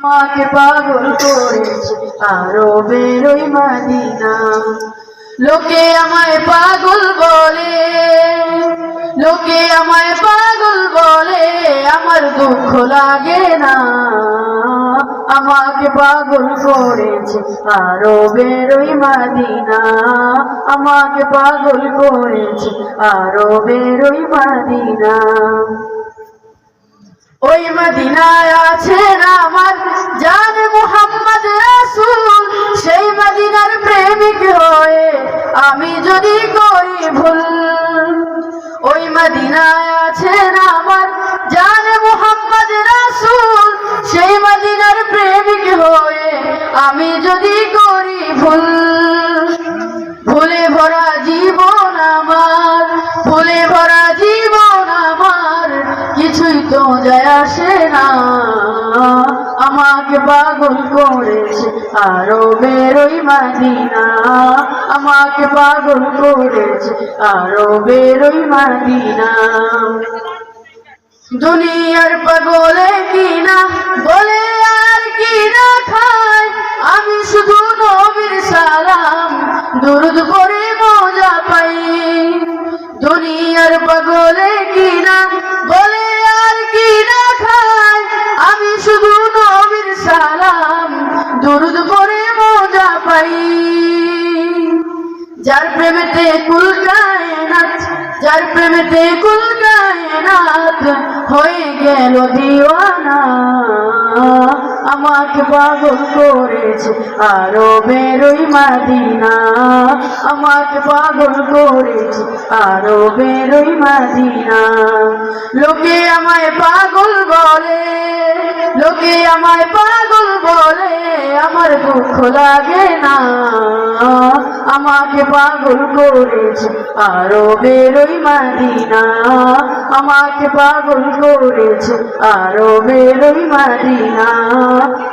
আমাকে পাগল করেছে আরবের ওই মদিনা। লোকে আমায় পাগল বলে, লোকে আমায় পাগল বলে, আমার দুঃখ লাগে না। আমাকে পাগল করেছে আরবের ওই মদিনা। আমাকে পাগল করেছে আরবের ওই মদিনা। ওই মদিনায় আছেন আমার জান মুহাম্মদ রাসূল। সেই মদিনার প্রেমিক হয়ে আমি যদি করি ভুল, ওই মদিনায় আছেন আমার জান মুহাম্মদ রাসূল। সেই মদিনার প্রেমিক হয়ে আমি যদি করি ভুল, ভুলে ভরা জীবন আমার, ভুলে ভরা জীবন আমার, কিছুই তো যায় আসে না। আমাকে পাগল করেছে আরবের ওই মদিনা। আমাকে পাগল করেছে আরবের ওই মদিনা। দুনিয়ার পাগলে কিনা বলে আর কিনা খায়, আমি শুধু নবীর সালাম দুরুদ পড়ে মজা পাই। দুনিয়ার পাগলে কিনা বলে আর কিনা খায়, আমি শুধু নবীর সালাম দুরুদ পড়ে মজা পাই। যার প্রেমেতে কুল কায়নাত, যার প্রেমেতে কুল কায়নাত হয়ে গেল দিওয়ানা। আমাকে পাগল করেছে আরবের ওই মদিনা। আমাকে পাগল করেছে আরবের ওই মদিনা। লোকে আমায় পাগল বলে, লোকে আমায় পাগল বলে, আমার দুঃখ লাগে না। আমাকে পাগল করেছে আরবের ওই মদিনা। আমাকে পাগল করেছে আরবের ওই মদিনা।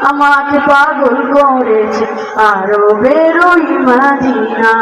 আমাকে পাগল করেছে আরবের ওই মদিনা।